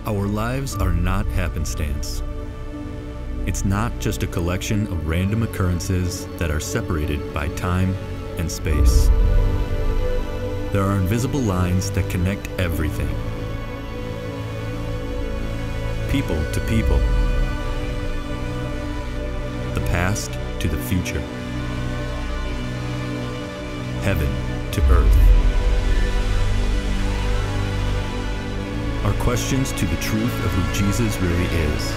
Our lives are not happenstance. It's not just a collection of random occurrences that are separated by time and space. There are invisible lines that connect everything. People to people. The past to the future. Heaven to earth. Are questions to the truth of who Jesus really is.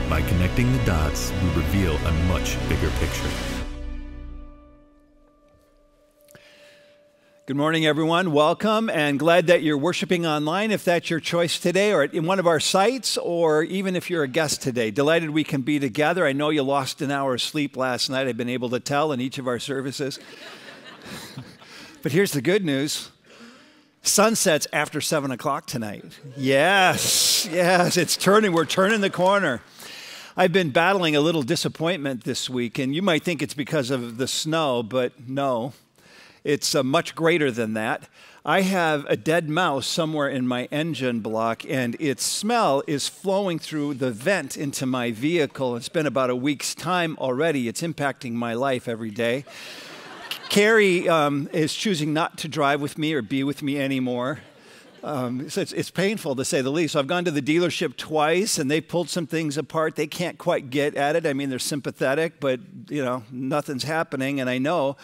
By connecting the dots, we reveal a much bigger picture. Good morning, everyone. Welcome, and glad that you're worshiping online, if that's your choice today, or in one of our sites, or even if you're a guest today. Delighted we can be together. I know you lost an hour of sleep last night. I've been able to tell in each of our services. But here's the good news. Sunset's after 7 o'clock tonight. Yes, it's turning. We're turning the corner. I've been battling a little disappointment this week, and you might think it's because of the snow, but no. It's much greater than that. I have a dead mouse somewhere in my engine block, and its smell is flowing through the vent into my vehicle. It's been about a week's time already. It's impacting my life every day. Carrie is choosing not to drive with me or be with me anymore. So it's painful, to say the least. So I've gone to the dealership twice, and they pulled some things apart. They can't quite get at it. I mean, they're sympathetic, but, nothing's happening. And I know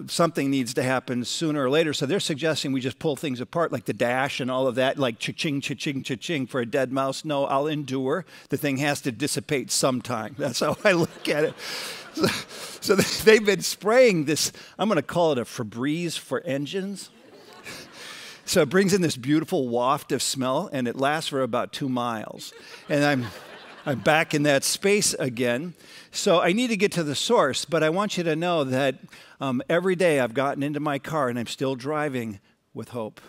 something needs to happen sooner or later. So they're suggesting we just pull things apart, like the dash and all of that, like cha-ching, cha-ching, cha-ching for a dead mouse. No, I'll endure. The thing has to dissipate sometime. That's how I look at it. So they've been spraying this, I'm going to call it a Febreze for engines. So it brings in this beautiful waft of smell, and it lasts for about 2 miles. And I'm back in that space again. So I need to get to the source, but I want you to know that every day I've gotten into my car, and I'm still driving with hope.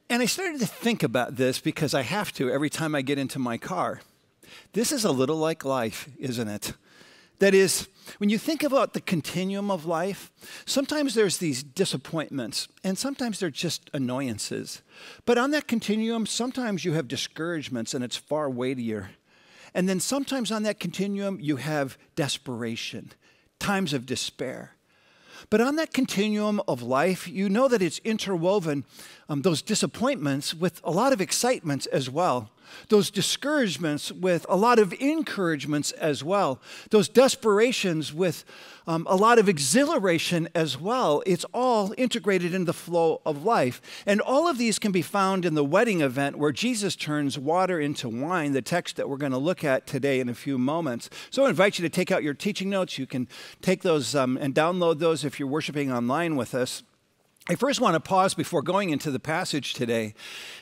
And I started to think about this because I have to every time I get into my car. This is a little like life, isn't it? That is, when you think about the continuum of life, sometimes there's these disappointments, and sometimes they're just annoyances. But on that continuum, sometimes you have discouragements, and it's far weightier. And then sometimes on that continuum, you have desperation, times of despair. But on that continuum of life, you know that it's interwoven, those disappointments with a lot of excitements as well. Those discouragements with a lot of encouragements as well. Those desperations with a lot of exhilaration as well. It's all integrated in the flow of life. And all of these can be found in the wedding event where Jesus turns water into wine, the text that we're going to look at today in a few moments. So I invite you to take out your teaching notes. You can take those and download those if you're worshiping online with us. I first want to pause before going into the passage today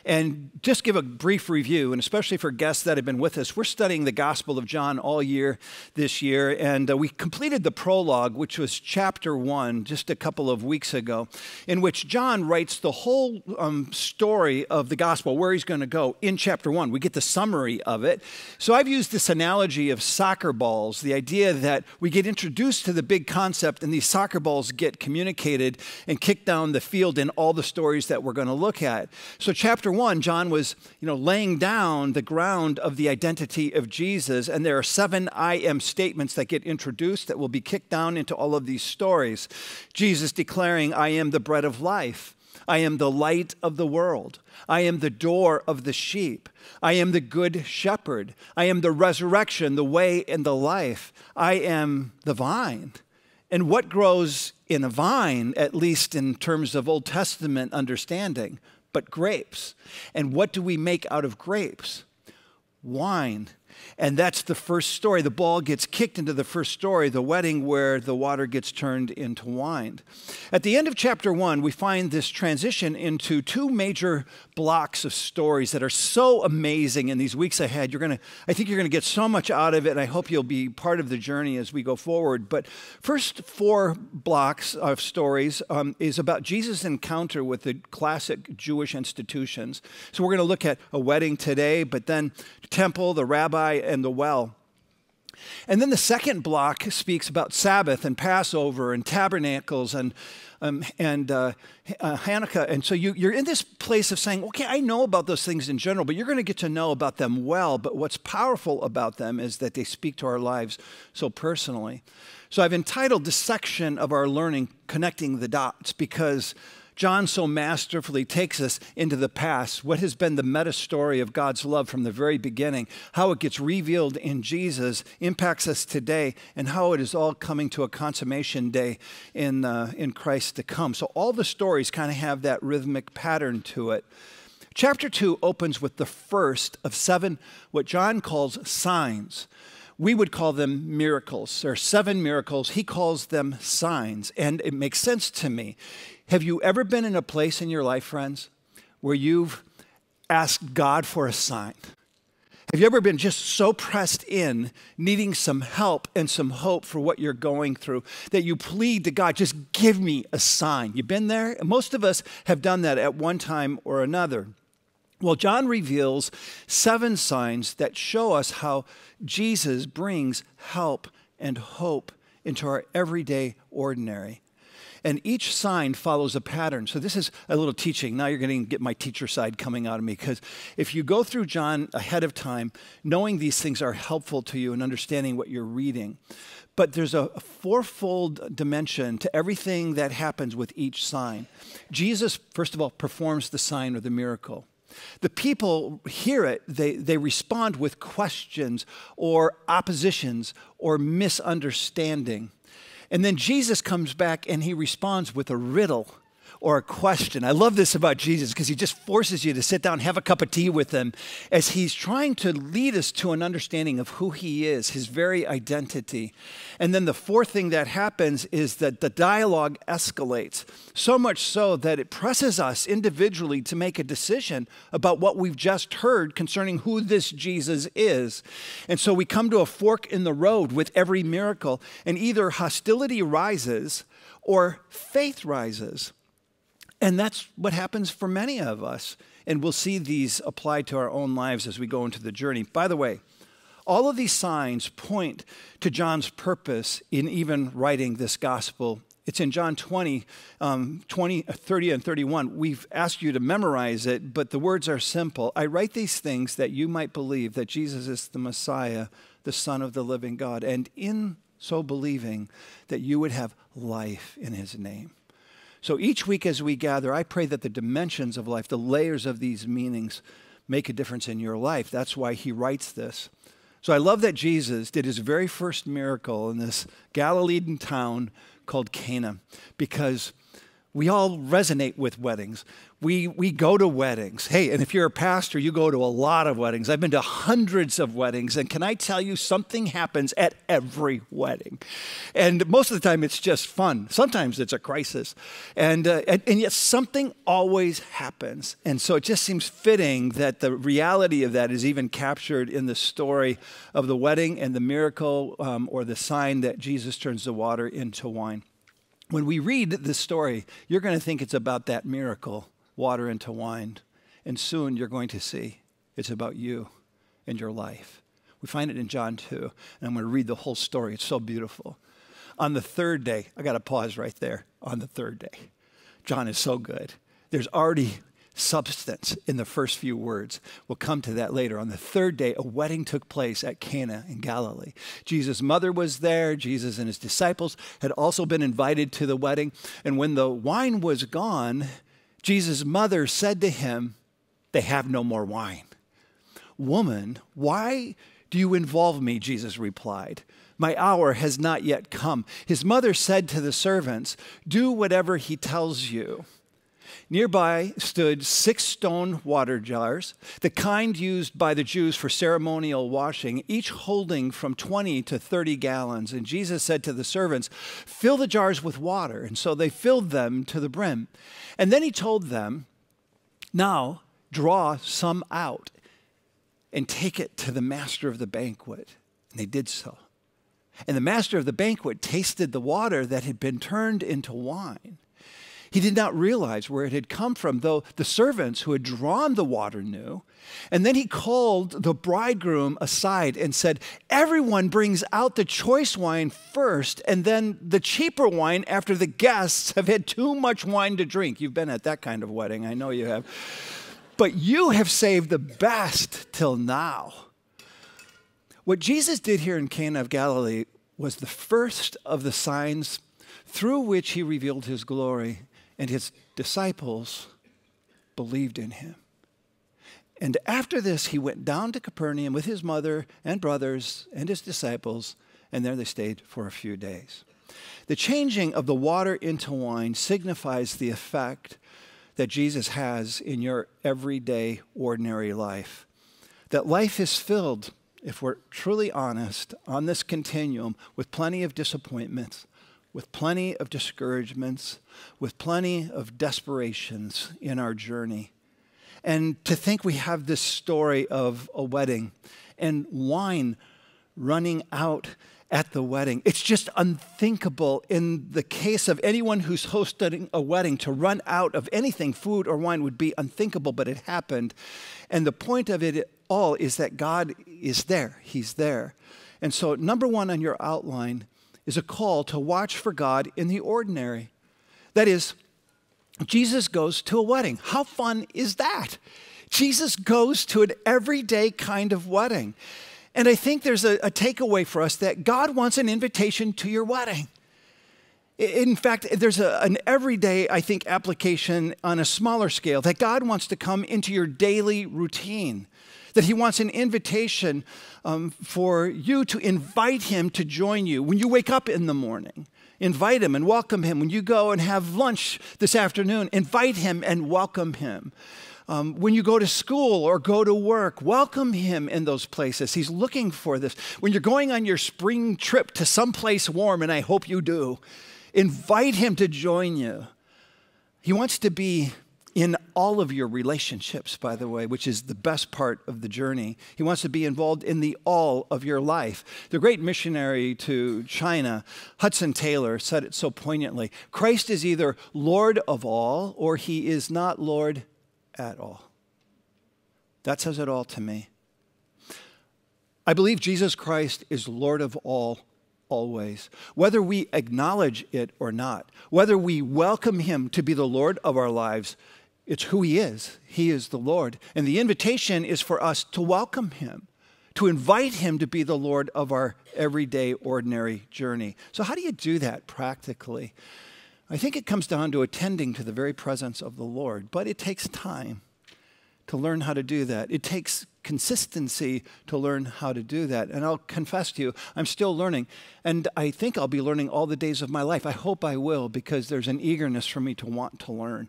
and just give a brief review, and especially for guests that have been with us. We're studying the Gospel of John all year this year, and we completed the prologue, which was chapter 1, just a couple of weeks ago, in which John writes the whole story of the Gospel, where he's going to go in chapter 1. We get the summary of it. So I've used this analogy of soccer balls, the idea that we get introduced to the big concept, and these soccer balls get communicated and kicked down the field in all the stories that we're going to look at. So chapter 1, John was, laying down the ground of the identity of Jesus, and there are 7 I am statements that get introduced that will be kicked down into all of these stories. Jesus declaring, I am the bread of life. I am the light of the world. I am the door of the sheep. I am the good shepherd. I am the resurrection, the way, and the life. I am the vine. And what grows in a vine, at least in terms of Old Testament understanding, but grapes. And what do we make out of grapes? Wine. And that's the first story. The ball gets kicked into the first story, the wedding where the water gets turned into wine. At the end of chapter 1, we find this transition into 2 major blocks of stories that are so amazing in these weeks ahead. I think you're going to get so much out of it, and I hope you'll be part of the journey as we go forward. But first 4 blocks of stories is about Jesus' encounter with the classic Jewish institutions. So we're going to look at a wedding today, but then the temple, the rabbi, and the well. And then the second block speaks about Sabbath and Passover and tabernacles and Hanukkah. And so you're in this place of saying, okay, I know about those things in general, but you're going to get to know about them well. But what's powerful about them is that they speak to our lives so personally. So I've entitled this section of our learning, Connecting the Dots, because John so masterfully takes us into the past, what has been the meta story of God's love from the very beginning, how it gets revealed in Jesus, impacts us today, and how it is all coming to a consummation day in Christ to come. So all the stories kind of have that rhythmic pattern to it. Chapter 2 opens with the first of 7, what John calls signs. We would call them miracles. There are 7 miracles. He calls them signs, and it makes sense to me. Have you ever been in a place in your life, friends, where you've asked God for a sign? Have you ever been just so pressed in, needing some help and some hope for what you're going through, that you plead to God, just give me a sign? You've been there? Most of us have done that at one time or another. Well, John reveals 7 signs that show us how Jesus brings help and hope into our everyday ordinary. And each sign follows a pattern. So this is a little teaching. Now you're going to get my teacher side coming out of me, because if you go through John ahead of time, knowing these things are helpful to you in understanding what you're reading. But there's a fourfold dimension to everything that happens with each sign. Jesus, first of all, performs the sign or the miracle. The people hear it, they respond with questions or oppositions or misunderstanding. And then Jesus comes back and he responds with a riddle or a question. I love this about Jesus because he just forces you to sit down and have a cup of tea with him as he's trying to lead us to an understanding of who he is, his very identity. And then the fourth thing that happens is that the dialogue escalates, so much so that it presses us individually to make a decision about what we've just heard concerning who this Jesus is. And so we come to a fork in the road with every miracle, and either hostility rises or faith rises. And that's what happens for many of us. And we'll see these applied to our own lives as we go into the journey. By the way, all of these signs point to John's purpose in even writing this gospel. It's in John 20, 30 and 31. We've asked you to memorize it, but the words are simple. I write these things that you might believe that Jesus is the Messiah, the Son of the living God, and in so believing that you would have life in his name. So each week as we gather, I pray that the dimensions of life, the layers of these meanings, make a difference in your life. That's why he writes this. So I love that Jesus did his very first miracle in this Galilean town called Cana, because we all resonate with weddings. We go to weddings. Hey, and if you're a pastor, you go to a lot of weddings. I've been to hundreds of weddings, and can I tell you, something happens at every wedding. And most of the time, it's just fun. Sometimes it's a crisis. And yet something always happens. And so it just seems fitting that the reality of that is even captured in the story of the wedding and the miracle or the sign that Jesus turns the water into wine. When we read this story, you're going to think it's about that miracle, water into wine. And soon you're going to see it's about you and your life. We find it in John 2, and I'm going to read the whole story. It's so beautiful. On the third day, I got to pause right there. On the third day. John is so good. There's already substance in the first few words. We'll come to that later. On the third day, a wedding took place at Cana in Galilee. Jesus' mother was there. Jesus and his disciples had also been invited to the wedding. And when the wine was gone, Jesus' mother said to him, "They have no more wine." "Woman, why do you involve me?" Jesus replied. "My hour has not yet come." His mother said to the servants, "Do whatever he tells you." Nearby stood 6 stone water jars, the kind used by the Jews for ceremonial washing, each holding from 20 to 30 gallons. And Jesus said to the servants, "Fill the jars with water." And so they filled them to the brim. And then he told them, "Now draw some out and take it to the master of the banquet." And they did so. And the master of the banquet tasted the water that had been turned into wine. He did not realize where it had come from, though the servants who had drawn the water knew. And then he called the bridegroom aside and said, "Everyone brings out the choice wine first, and then the cheaper wine after the guests have had too much wine to drink." You've been at that kind of wedding, I know you have. "But you have saved the best till now." What Jesus did here in Cana of Galilee was the first of the signs through which he revealed his glory, and his disciples believed in him. And after this, he went down to Capernaum with his mother and brothers and his disciples, and there they stayed for a few days. The changing of the water into wine signifies the effect that Jesus has in your everyday, ordinary life. That life is filled, if we're truly honest, on this continuum with plenty of disappointments, with plenty of discouragements, with plenty of desperations in our journey. And to think we have this story of a wedding and wine running out at the wedding. It's just unthinkable in the case of anyone who's hosting a wedding. To run out of anything, food or wine, would be unthinkable, but it happened. And the point of it all is that God is there. He's there. And so number one on your outline is a call to watch for God in the ordinary. That is, Jesus goes to a wedding. How fun is that? Jesus goes to an everyday kind of wedding. And I think there's a takeaway for us that God wants an invitation to your wedding. In fact, there's an everyday, I think, application on a smaller scale, that God wants to come into your daily routine, that he wants an invitation for you to invite him to join you. When you wake up in the morning, invite him and welcome him. When you go and have lunch this afternoon, invite him and welcome him. When you go to school or go to work, welcome him in those places. He's looking for this. When you're going on your spring trip to someplace warm, and I hope you do, invite him to join you. He wants to be in all of your relationships, by the way, which is the best part of the journey. He wants to be involved in the all of your life. The great missionary to China, Hudson Taylor, said it so poignantly: Christ is either Lord of all, or he is not Lord at all. That says it all to me. I believe Jesus Christ is Lord of all, always. Whether we acknowledge it or not, whether we welcome him to be the Lord of our lives, it's who he is. He is the Lord. And the invitation is for us to welcome him, to invite him to be the Lord of our everyday, ordinary journey. So how do you do that practically? I think it comes down to attending to the very presence of the Lord, but it takes time to learn how to do that. It takes consistency to learn how to do that. And I'll confess to you, I'm still learning, and I think I'll be learning all the days of my life. I hope I will, because there's an eagerness for me to want to learn,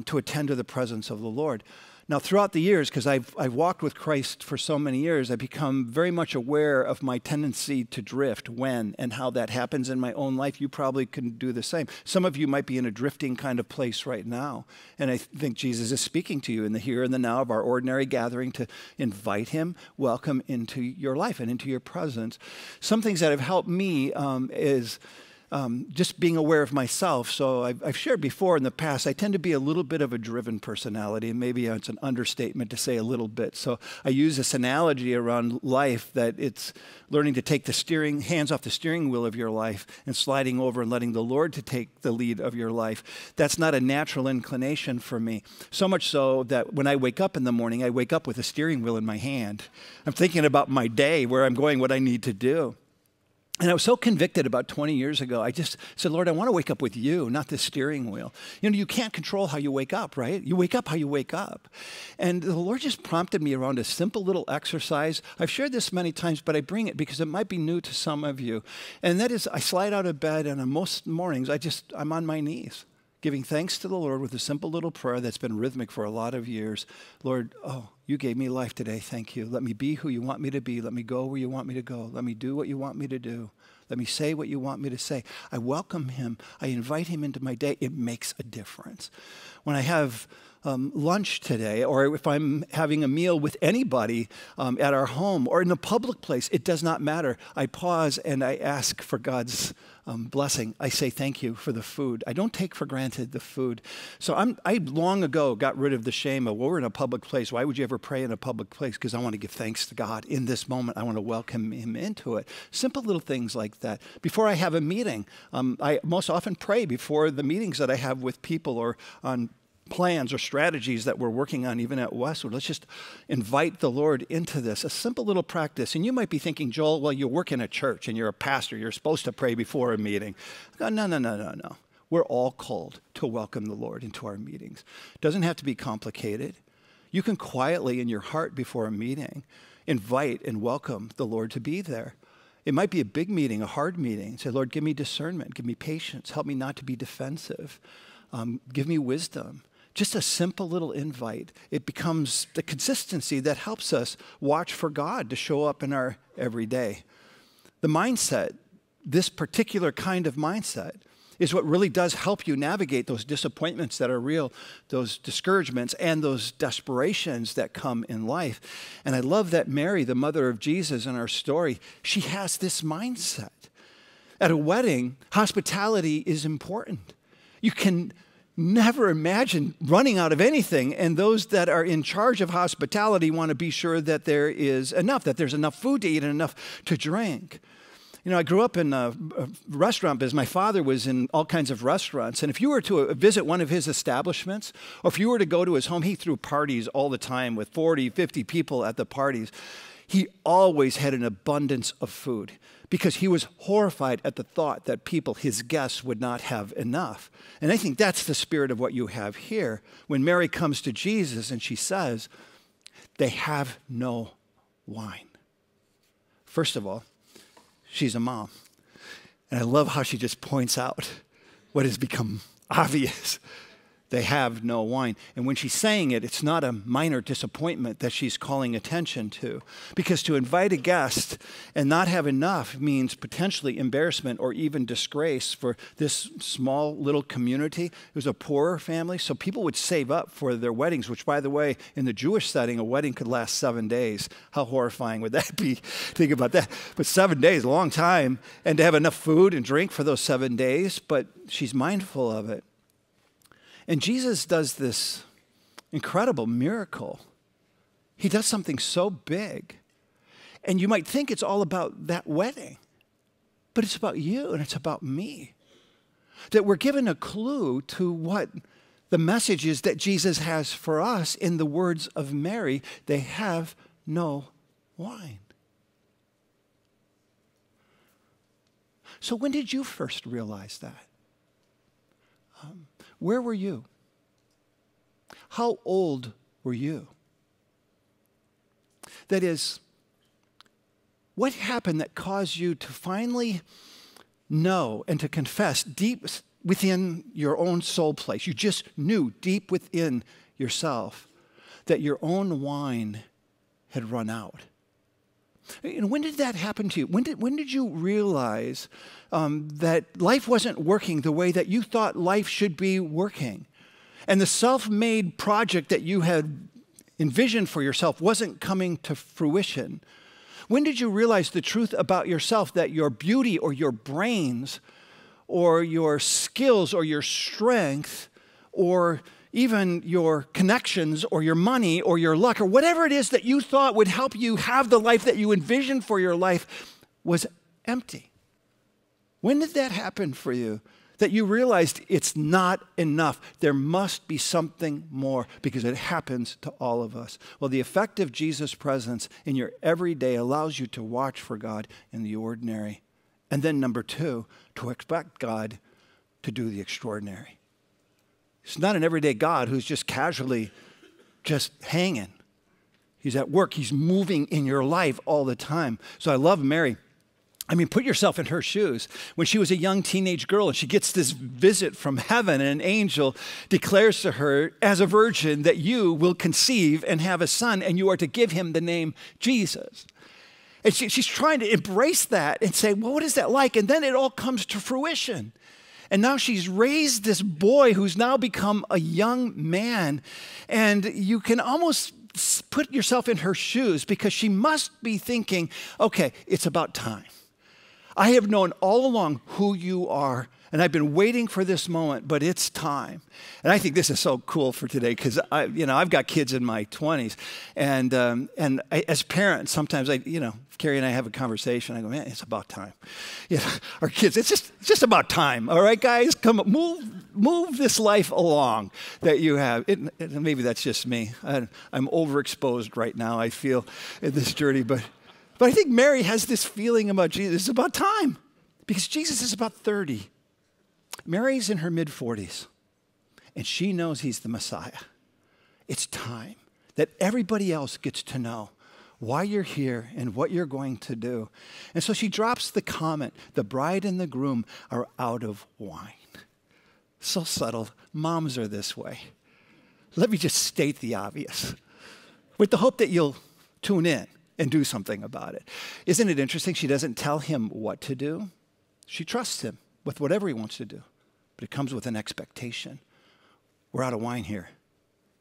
to attend to the presence of the Lord. Now, throughout the years, because I've walked with Christ for so many years, I've become very much aware of my tendency to drift when and how that happens in my own life. You probably can do the same. Some of you might be in a drifting kind of place right now, and I think Jesus is speaking to you in the here and the now of our ordinary gathering to invite him, welcome into your life and into your presence. Some things that have helped me is just being aware of myself. So I've shared before in the past, I tend to be a little bit of a driven personality, and maybe it's an understatement to say a little bit. So I use this analogy around life, that it's learning to take the hands off the steering wheel of your life and sliding over and letting the Lord to take the lead of your life. That's not a natural inclination for me. So much so that when I wake up in the morning, I wake up with a steering wheel in my hand. I'm thinking about my day, where I'm going, what I need to do. And I was so convicted about 20 years ago, I just said, Lord, I want to wake up with you, not the steering wheel. You know, you can't control how you wake up, right? You wake up how you wake up. And the Lord just prompted me around a simple little exercise. I've shared this many times, but I bring it because it might be new to some of you. And that is, I slide out of bed, and on most mornings, I'm on my knees, giving thanks to the Lord with a simple little prayer that's been rhythmic for a lot of years. Lord, you gave me life today. Thank you. Let me be who you want me to be. Let me go where you want me to go. Let me do what you want me to do. Let me say what you want me to say. I welcome him. I invite him into my day. It makes a difference. When I have lunch today, or if I'm having a meal with anybody at our home or in a public place, it does not matter. I pause and I ask for God's blessing. I say thank you for the food. I don't take for granted the food. So I long ago got rid of the shame of, well, we're in a public place. Why would you ever pray in a public place? Because I want to give thanks to God in this moment. I want to welcome him into it. Simple little things like that. Before I have a meeting, I most often pray before the meetings that I have with people or on plans or strategies that we're working on even at Westwood. Let's just invite the Lord into this. A simple little practice. And you might be thinking, Joel, well, you work in a church and you're a pastor. You're supposed to pray before a meeting. No. We're all called to welcome the Lord into our meetings. It doesn't have to be complicated. You can quietly in your heart before a meeting invite and welcome the Lord to be there. It might be a big meeting, a hard meeting. Say, Lord, give me discernment, give me patience, help me not to be defensive, give me wisdom. Just a simple little invite. It becomes the consistency that helps us watch for God to show up in our everyday. The mindset, this particular kind of mindset, is what really does help you navigate those disappointments that are real, those discouragements, and those desperations that come in life. And I love that Mary, the mother of Jesus in our story, she has this mindset. At a wedding, hospitality is important. You can never imagine running out of anything, and those that are in charge of hospitality want to be sure that there is enough, that there's enough food to eat and enough to drink. You know, I grew up in a restaurant business. My father was in all kinds of restaurants, and if you were to visit one of his establishments, or if you were to go to his home, he threw parties all the time with 40, 50 people at the parties. He always had an abundance of food because he was horrified at the thought that people, his guests, would not have enough. And I think that's the spirit of what you have here. When Mary comes to Jesus and she says, they have no wine. First of all, she's a mom. And I love how she just points out what has become obvious. They have no wine. And when she's saying it, it's not a minor disappointment that she's calling attention to. Because to invite a guest and not have enough means potentially embarrassment or even disgrace for this small little community. It was a poorer family, so people would save up for their weddings, which, by the way, in the Jewish setting, a wedding could last 7 days. How horrifying would that be? Think about that. But 7 days, a long time, and to have enough food and drink for those 7 days, but she's mindful of it. And Jesus does this incredible miracle. He does something so big. And you might think it's all about that wedding. But it's about you and it's about me. That we're given a clue to what the message is that Jesus has for us in the words of Mary. They have no wine. So when did you first realize that? Where were you? How old were you? That is, what happened that caused you to finally know and to confess deep within your own soul place? You just knew deep within yourself that your own wine had run out. And when did that happen to you? When did you realize that life wasn't working the way that you thought life should be working? And the self-made project that you had envisioned for yourself wasn't coming to fruition? When did you realize the truth about yourself, that your beauty or your brains or your skills or your strength or even your connections or your money or your luck or whatever it is that you thought would help you have the life that you envisioned for your life was empty? When did that happen for you? That you realized it's not enough. There must be something more, because it happens to all of us. Well, the effect of Jesus' presence in your everyday allows you to watch for God in the ordinary. And then number two, to expect God to do the extraordinary. It's not an everyday God who's just casually just hanging. He's at work. He's moving in your life all the time. So I love Mary. I mean, put yourself in her shoes. When she was a young teenage girl and she gets this visit from heaven and an angel declares to her as a virgin that you will conceive and have a son and you are to give him the name Jesus. And she's trying to embrace that and say, well, what is that like? And then it all comes to fruition. And now she's raised this boy who's now become a young man. And you can almost put yourself in her shoes because she must be thinking, okay, it's about time. I have known all along who you are, and I've been waiting for this moment, but it's time. And I think this is so cool for today because I've got kids in my 20s, and as parents, sometimes Carrie and I have a conversation. I go, man, it's about time. Our kids, it's just about time. All right, guys, come on, move this life along that you have. Maybe that's just me. I'm overexposed right now. I feel in this journey, but I think Mary has this feeling about Jesus. It's about time because Jesus is about 30. Mary's in her mid-40s, and she knows he's the Messiah. It's time that everybody else gets to know why you're here and what you're going to do. And so she drops the comment, the bride and the groom are out of wine. So subtle. Moms are this way. Let me just state the obvious with the hope that you'll tune in and do something about it. Isn't it interesting? She doesn't tell him what to do. She trusts him with whatever he wants to do. But it comes with an expectation. We're out of wine here.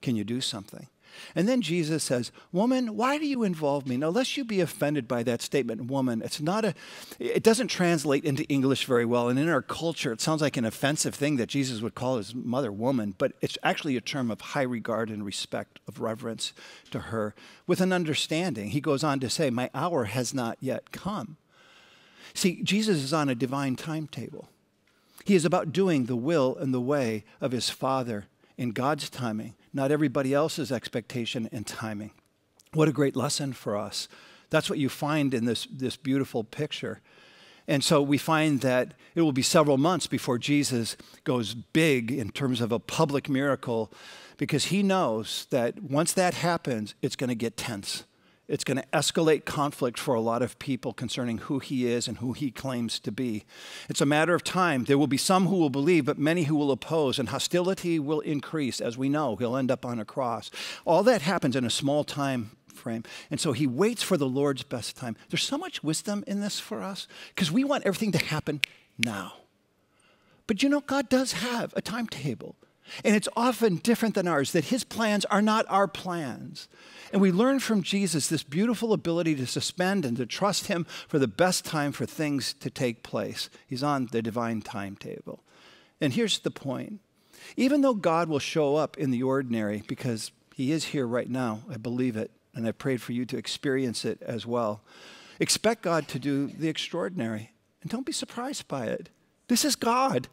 Can you do something? And then Jesus says, woman, why do you involve me? Now, lest you be offended by that statement, woman, it doesn't translate into English very well. And in our culture, it sounds like an offensive thing that Jesus would call his mother woman, but it's actually a term of high regard and respect, of reverence to her, with an understanding. He goes on to say, my hour has not yet come. See, Jesus is on a divine timetable. He is about doing the will and the way of his Father in God's timing, not everybody else's expectation and timing. What a great lesson for us. That's what you find in this beautiful picture. And so we find that it will be several months before Jesus goes big in terms of a public miracle because he knows that once that happens, it's going to get tense. It's going to escalate conflict for a lot of people concerning who he is and who he claims to be. It's a matter of time. There will be some who will believe, but many who will oppose, and hostility will increase. As we know, he'll end up on a cross. All that happens in a small time frame. And so he waits for the Lord's best time. There's so much wisdom in this for us because we want everything to happen now. But God does have a timetable. And it's often different than ours, that his plans are not our plans. And we learn from Jesus this beautiful ability to suspend and to trust him for the best time for things to take place. He's on the divine timetable. And here's the point. Even though God will show up in the ordinary, because he is here right now, I believe it, and I prayed for you to experience it as well, expect God to do the extraordinary. And don't be surprised by it. This is God.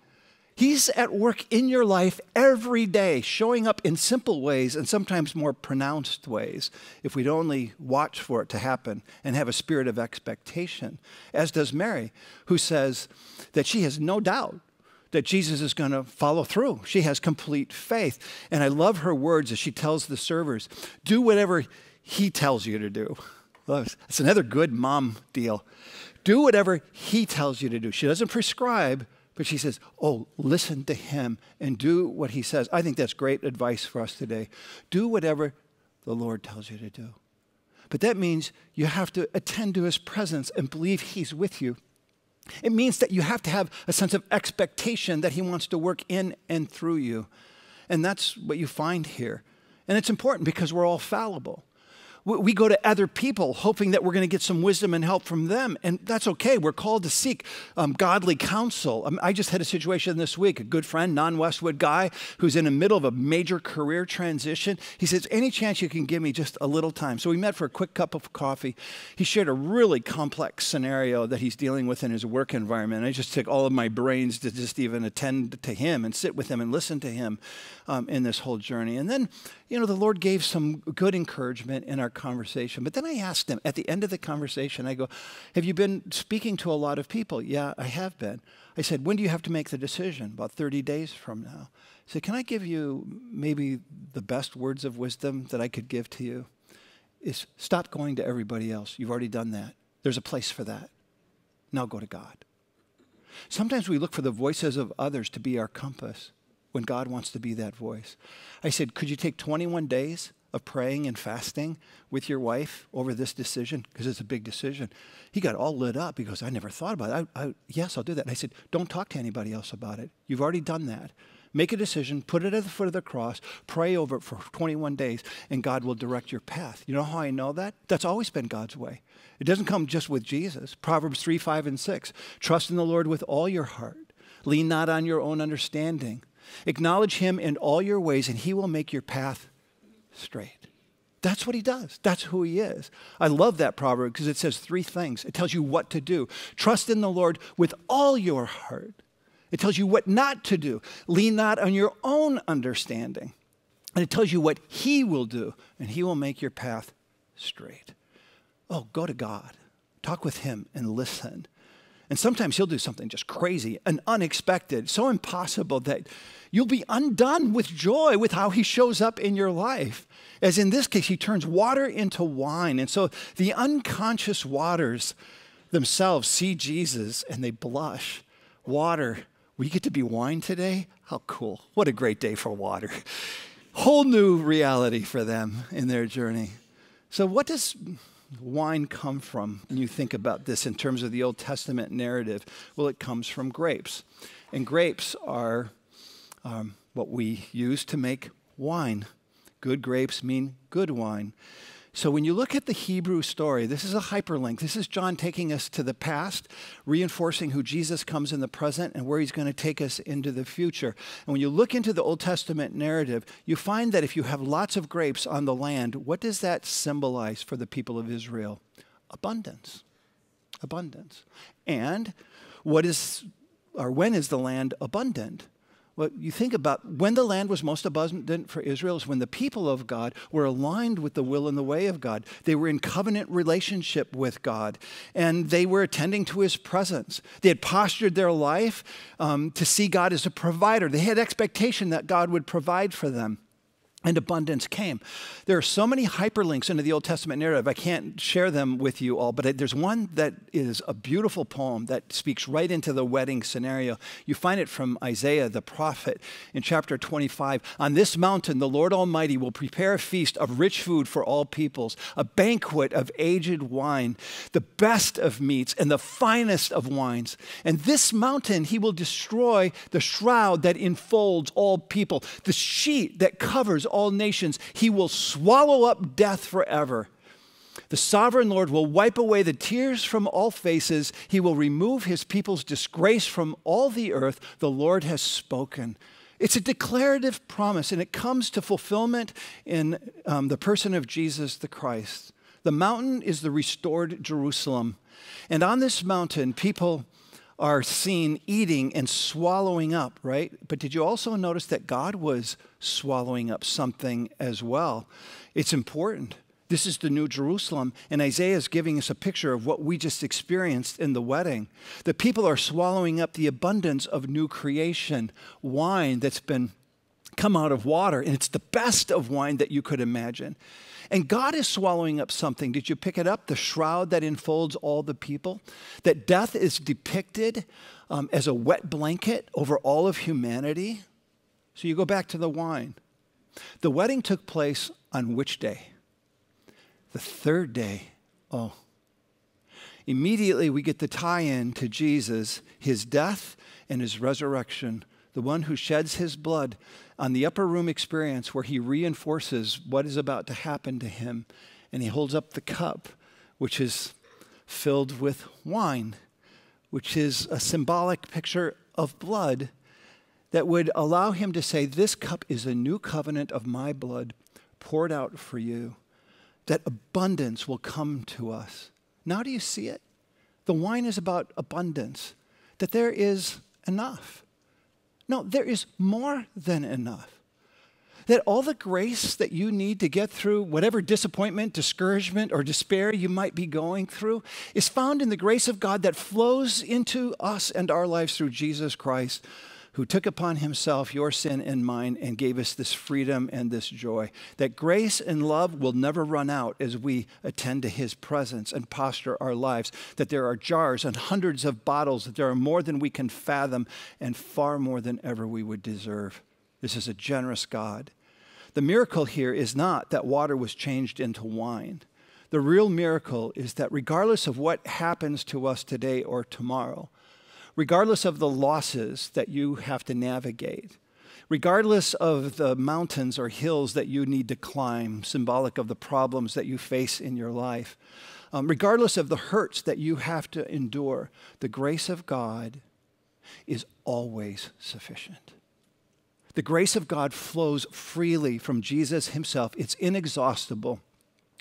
He's at work in your life every day, showing up in simple ways and sometimes more pronounced ways, if we'd only watch for it to happen and have a spirit of expectation, as does Mary, who says that she has no doubt that Jesus is going to follow through. She has complete faith. And I love her words as she tells the servers, do whatever he tells you to do. That's another good mom deal. Do whatever he tells you to do. She doesn't prescribe, but she says, oh, listen to him and do what he says. I think that's great advice for us today. Do whatever the Lord tells you to do. But that means you have to attend to his presence and believe he's with you. It means that you have to have a sense of expectation that he wants to work in and through you. And that's what you find here. And it's important because we're all fallible. We go to other people hoping that we're going to get some wisdom and help from them, and that's okay. We're called to seek godly counsel. I just had a situation this week, a good friend, non-Westwood guy, who's in the middle of a major career transition. He says, any chance you can give me just a little time? So we met for a quick cup of coffee. He shared a really complex scenario that he's dealing with in his work environment. I just took all of my brains to just even attend to him and sit with him and listen to him in this whole journey. And then, the Lord gave some good encouragement in our conversation. But then I asked him at the end of the conversation, I go, have you been speaking to a lot of people? Yeah, I have been. I said, when do you have to make the decision? About 30 days from now. I said, can I give you maybe the best words of wisdom that I could give to you? Is stop going to everybody else. You've already done that. There's a place for that. Now go to God. Sometimes we look for the voices of others to be our compass when God wants to be that voice. I said, could you take 21 days of praying and fasting with your wife over this decision? Because it's a big decision. He got all lit up. He goes, I never thought about it. Yes, I'll do that. And I said, don't talk to anybody else about it. You've already done that. Make a decision, put it at the foot of the cross, pray over it for 21 days, and God will direct your path. You know how I know that? That's always been God's way. It doesn't come just with Jesus. Proverbs 3, 5, and 6. Trust in the Lord with all your heart. Lean not on your own understanding. Acknowledge him in all your ways, and he will make your path straight. That's what he does. That's who he is. I love that proverb because it says 3 things. It tells you what to do. Trust in the Lord with all your heart. It tells you what not to do. Lean not on your own understanding. And it tells you what he will do, and he will make your path straight. Oh, go to God. Talk with him and listen. And sometimes he'll do something just crazy and unexpected, so impossible that you'll be undone with joy with how he shows up in your life. As in this case, he turns water into wine. And so the unconscious waters themselves see Jesus and they blush. Water, we get to be wine today? How cool. What a great day for water. Whole new reality for them in their journey. So what does wine come from when you think about this in terms of the Old Testament narrative? Well, it comes from grapes. And grapes are what we use to make wine. Good grapes mean good wine. So when you look at the Hebrew story, this is a hyperlink. This is John taking us to the past, reinforcing who Jesus comes in the present and where he's going to take us into the future. And when you look into the Old Testament narrative, you find that if you have lots of grapes on the land, what does that symbolize for the people of Israel? Abundance. Abundance. And when is the land abundant? Well, you think about when the land was most abundant for Israel is when the people of God were aligned with the will and the way of God. They were in covenant relationship with God, and they were attending to his presence. They had postured their life to see God as a provider. They had expectation that God would provide for them. And abundance came. There are so many hyperlinks into the Old Testament narrative. I can't share them with you all, but there's one that is a beautiful poem that speaks right into the wedding scenario. You find it from Isaiah the prophet in chapter 25. On this mountain, the Lord Almighty will prepare a feast of rich food for all peoples, a banquet of aged wine, the best of meats and the finest of wines. And this mountain, he will destroy the shroud that enfolds all people, the sheet that covers all nations. He will swallow up death forever. The sovereign Lord will wipe away the tears from all faces. He will remove his people's disgrace from all the earth. The Lord has spoken. It's a declarative promise, and it comes to fulfillment in the person of Jesus the Christ. The mountain is the restored Jerusalem. And on this mountain, people are seen eating and swallowing up, right? But did you also notice that God was swallowing up something as well? It's important. This is the New Jerusalem, and Isaiah is giving us a picture of what we just experienced in the wedding. The people are swallowing up the abundance of new creation, wine that's been come out of water, and it's the best of wine that you could imagine. And God is swallowing up something. Did you pick it up? The shroud that enfolds all the people. That death is depicted as a wet blanket over all of humanity. So you go back to the wine. The wedding took place on which day? The third day. Oh. Immediately we get the tie-in to Jesus, his death and his resurrection, the one who sheds his blood on the upper room experience where he reinforces what is about to happen to him. And he holds up the cup, which is filled with wine, which is a symbolic picture of blood that would allow him to say, this cup is a new covenant of my blood poured out for you, that abundance will come to us. Now do you see it? The wine is about abundance, that there is enough. No, there is more than enough. That all the grace that you need to get through whatever disappointment, discouragement, or despair you might be going through is found in the grace of God that flows into us and our lives through Jesus Christ, who took upon himself your sin and mine and gave us this freedom and this joy. That grace and love will never run out as we attend to his presence and posture our lives. That there are jars and hundreds of bottles, that there are more than we can fathom and far more than ever we would deserve. This is a generous God. The miracle here is not that water was changed into wine. The real miracle is that regardless of what happens to us today or tomorrow, regardless of the losses that you have to navigate, regardless of the mountains or hills that you need to climb, symbolic of the problems that you face in your life, regardless of the hurts that you have to endure, the grace of God is always sufficient. The grace of God flows freely from Jesus himself. It's inexhaustible,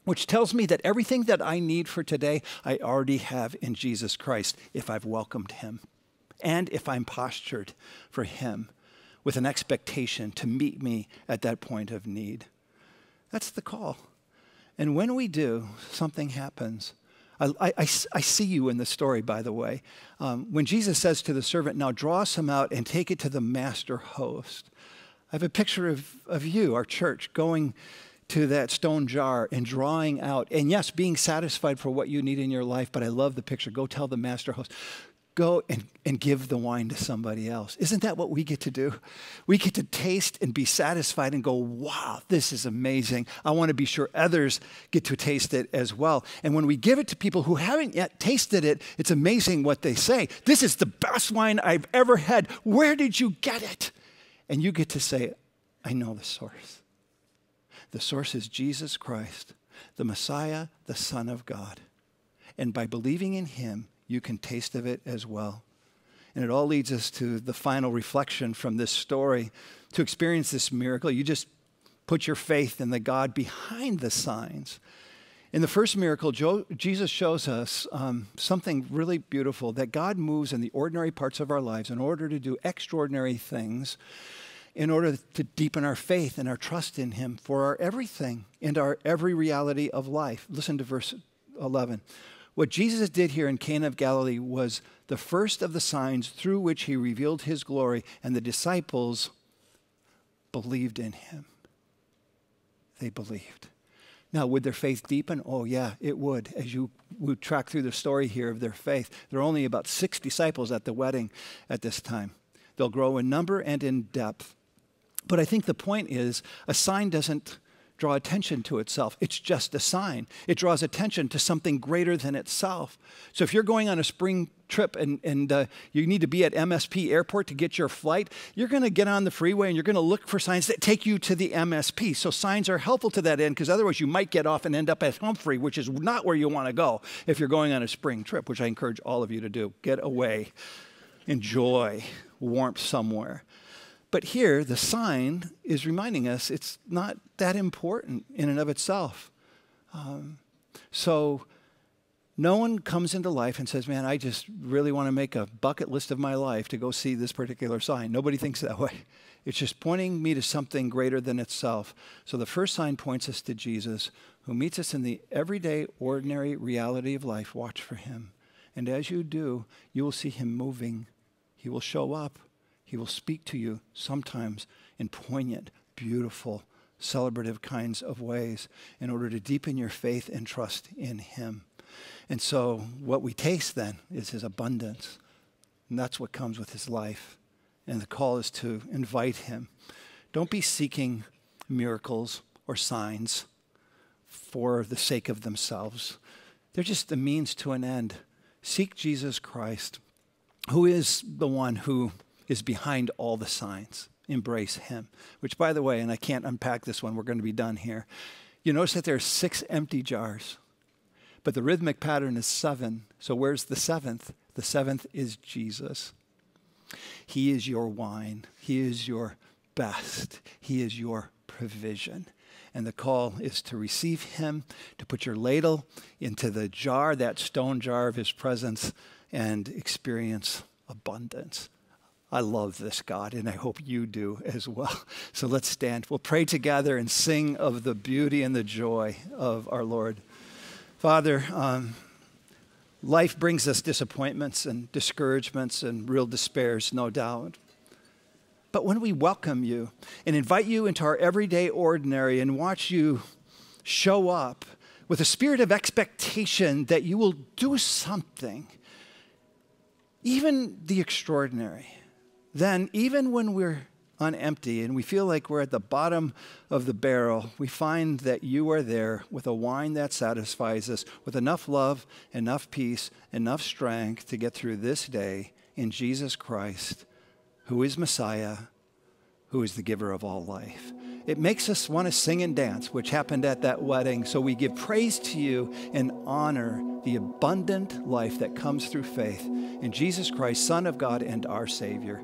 which tells me that everything that I need for today, I already have in Jesus Christ if I've welcomed him and if I'm postured for him with an expectation to meet me at that point of need. That's the call. And when we do, something happens. I see you in the story, by the way. When Jesus says to the servant, now draw some out and take it to the master host. I have a picture of you, our church, going to that stone jar and drawing out. And yes, being satisfied for what you need in your life, but I love the picture. Go tell the master host. Go and give the wine to somebody else. Isn't that what we get to do? We get to taste and be satisfied and go, wow, this is amazing. I want to be sure others get to taste it as well. And when we give it to people who haven't yet tasted it, it's amazing what they say. This is the best wine I've ever had. Where did you get it? And you get to say, I know the source. The source is Jesus Christ, the Messiah, the Son of God. And by believing in him, you can taste of it as well. And it all leads us to the final reflection from this story. To experience this miracle, you just put your faith in the God behind the signs. In the first miracle, Jesus shows us something really beautiful, that God moves in the ordinary parts of our lives in order to do extraordinary things, in order to deepen our faith and our trust in him for our everything and our every reality of life. Listen to verse 11. What Jesus did here in Cana of Galilee was the first of the signs through which he revealed his glory, and the disciples believed in him. They believed. Now, would their faith deepen? Oh, yeah, it would. As you would track through the story here of their faith, there are only about 6 disciples at the wedding at this time. They'll grow in number and in depth. But I think the point is, a sign doesn't draw attention to itself. It's just a sign. It draws attention to something greater than itself. So if you're going on a spring trip and you need to be at MSP Airport to get your flight, you're going to get on the freeway and you're going to look for signs that take you to the MSP. So signs are helpful to that end, because otherwise you might get off and end up at Humphrey, which is not where you want to go if you're going on a spring trip, which I encourage all of you to do. Get away. Enjoy warmth somewhere. But here, the sign is reminding us it's not that important in and of itself. So no one comes into life and says, man, I just really want to make a bucket list of my life to go see this particular sign. Nobody thinks that way. It's just pointing me to something greater than itself. So the first sign points us to Jesus, who meets us in the everyday, ordinary reality of life. Watch for him. And as you do, you will see him moving. He will show up. He will speak to you sometimes in poignant, beautiful, celebrative kinds of ways in order to deepen your faith and trust in him. And so what we taste then is his abundance. And that's what comes with his life. And the call is to invite him. Don't be seeking miracles or signs for the sake of themselves. They're just the means to an end. Seek Jesus Christ, who is the one who is behind all the signs. Embrace him. Which, by the way, and I can't unpack this one, we're going to be done here. You notice that there are 6 empty jars, but the rhythmic pattern is 7. So where's the 7th? The 7th is Jesus. He is your wine. He is your best. He is your provision. And the call is to receive him, to put your ladle into the jar, that stone jar of his presence, and experience abundance. I love this God, and I hope you do as well. So let's stand. We'll pray together and sing of the beauty and the joy of our Lord. Father, life brings us disappointments and discouragements and real despairs, no doubt. But when we welcome you and invite you into our everyday ordinary and watch you show up with a spirit of expectation that you will do something, even the extraordinary, then even when we're on empty and we feel like we're at the bottom of the barrel, we find that you are there with a wine that satisfies us, with enough love, enough peace, enough strength to get through this day in Jesus Christ, who is Messiah, who is the giver of all life. It makes us want to sing and dance, which happened at that wedding. So we give praise to you and honor the abundant life that comes through faith in Jesus Christ, Son of God and our Savior.